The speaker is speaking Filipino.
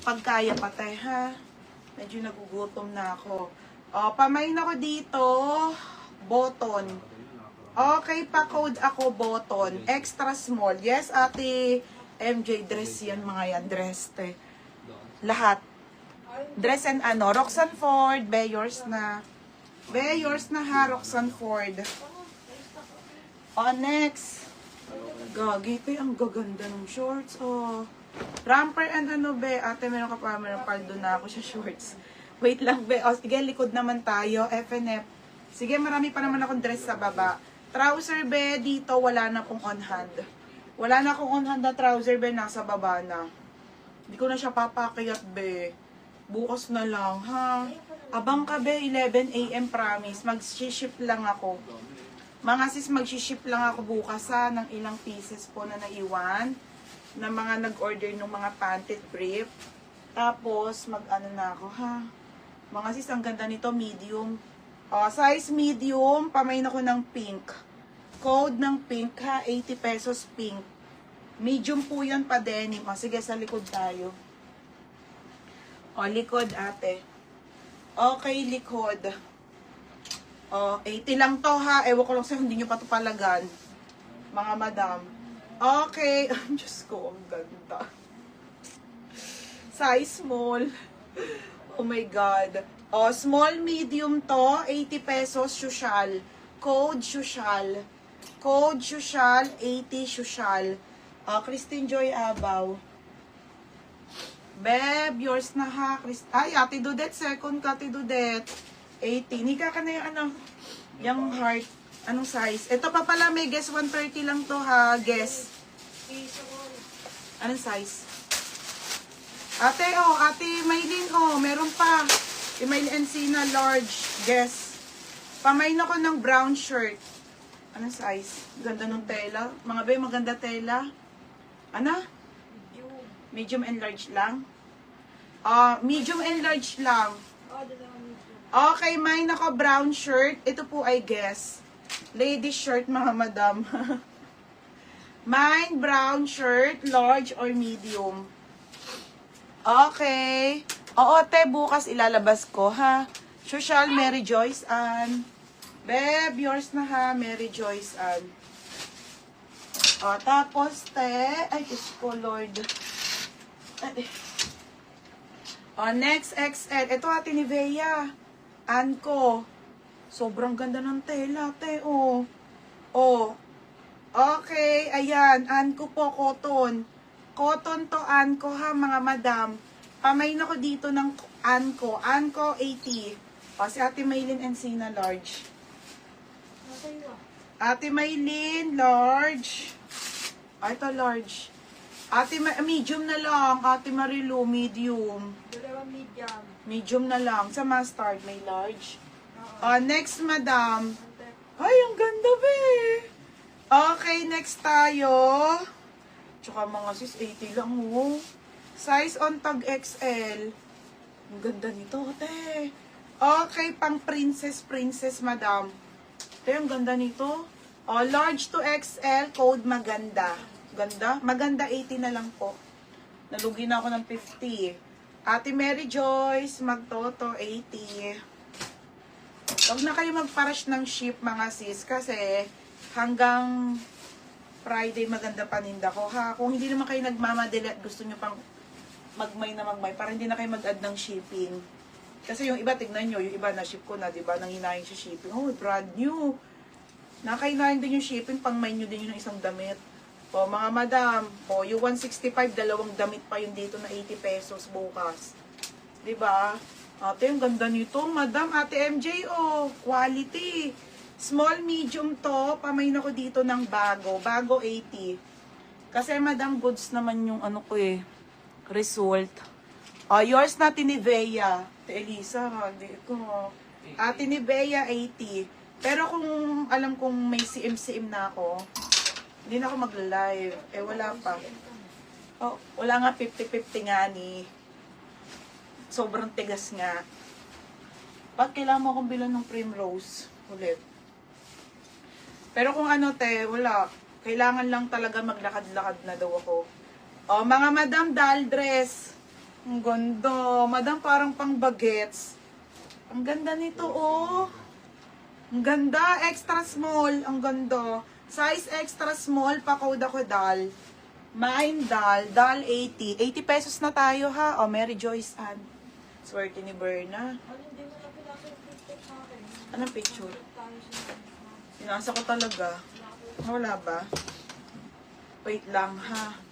pagkaya patay ha. Medyo nagugutom na ako. Pamain ako dito. Button. Okay, pa-code ako button. Extra small. Yes, ate MJ, dress yan mga yan. Dress, te. Lahat. Dress and ano. Roxanne Ford. Be, yours na. Be, yours na ha, Roxanne Ford. Next. Gagi, te, ang gaganda ng shorts. Ramper and ano, be. Ate, meron ka pa, meron paldo na ako sa shorts. Wait lang, be. Sige, likod naman tayo. FNF. Sige, marami pa naman akong dress sa baba. Trouser, be, dito, wala na pong on hand. Wala na akong on hand na trouser, be, nasa baba na. Hindi ko na siya papakiyat, be. Bukas na lang, ha? Abang ka, be, 11 AM, promise. Mag-ship lang ako. Mga sis, mag-ship lang ako bukas, ha, ng ilang pieces po na naiwan. Na mga nag-order ng mga pantit brief. Tapos, mag-ano na ako, ha? Mga sis, ang ganda nito, medium. Size medium, pamain ako ng pink. Code ng pink, ha? 80 pesos pink. Medium po yan pa denim. Sige, sa likod tayo. Likod, ate. Okay, likod. 80 lang to, ha? Ewan ko lang sa'yo, hindi nyo pa ito palagan. Mga madam. Okay. Diyos ko, ang ganda. Size small. Oh my God. Small, medium to. 80 pesos, social. Code, social. Code, social. 80, social. Christine Joy Abaw. Beb, yours na ha. Ay, Ate Dudet. Second ka, Ate Dudet. 80. Nika ka na yung ano. Yung heart. Anong size? Ito pa pala, may guess 130 lang to ha. Guess. Anong size? Ate, Ate Maylin, meron pa. Email Encina, large. Guess. Pamain ako ng brown shirt. Anong size? Ganda ng tela. Mga bay, maganda tela. Ano? Medium and large lang? Medium and large lang. Okay, mine ako brown shirt. Ito po ay guess. Ladies shirt, mga madam. Mine, brown shirt, large or medium. Okay. Te, bukas ilalabas ko, ha? Social, Mary Joyce Ann. Beb, yours na ha, Mary Joyce Ann. Tapos, te, ay, Diyos ko, Lord. Next XL. Ito, ate ni Bea. Anko. Sobrang ganda ng tela, te, Okay, ayan. Anko po, cotton. Cotton to Anko, ha, mga madam. Pamain ako dito ng Anko. Anko, 80. Si Ate Maylin Encina, large. Ate Maylin, large. Ito, large. Medium na lang. Ate Marilu, medium. Medium. Medium na lang. Sa mustard, may large. Next, madam. Ay, ang ganda, be. Okay, next tayo. Tsaka mga sis, 80 lang, Size on tag XL. Ang ganda nito, te. Okay, pang princess, madam. Te, ang ganda nito. Large to XL, code maganda. Ganda? Maganda, 80 na lang po. Nalugi na ako ng 50. Ate Mary Joyce, magtoto, 80. Huwag na kayo magparash ng ship, mga sis, kasi hanggang Friday maganda paninda ko, ha? Kung hindi naman kayo nagmamadali at gusto nyo pang magmay, para hindi na kayo mag-add ng shipping. Kasi yung iba, tignan nyo, yung iba na ship ko na, diba? Nanghinayang sa shipping. Brand new. Nakahinayan din yung shipping, pang may nyo din yun ng isang damit. Mga madam, yung 165, dalawang damit pa yun dito na 80 pesos bukas. Diba? Ate, yung ganda nito, madam. Ate MJ, quality. Small, medium to. Pamain ako dito ng bago. Bago, 80. Kasi, madam, goods naman yung ano ko result. Yours na Tinivea. Ate Elisa, hindi ko. Ate Tinivea, 80. Pero kung alam kong may CM na ako, hindi na ako mag-live. Wala pa. Wala nga 50-50 nga ni. Sobrang tigas nga. Ba't kailangan mo akong bilan ng Primrose ulit? Pero kung ano, te, wala. Kailangan lang talaga maglakad-lakad na daw ako. Mga madam, doll dress. Ang ganda. Madam, parang pang bagets. Ang ganda nito, oh. Ang ganda. Extra small. Ang ganda. Size extra small. Pa-code ako, dal. Mine, dal. Dal, 80. 80 pesos na tayo, ha? O, Mary Joyce Ann. Swerte ni Berna. Anong picture? Sinasa ko talaga. Wala ba? Wait lang, ha?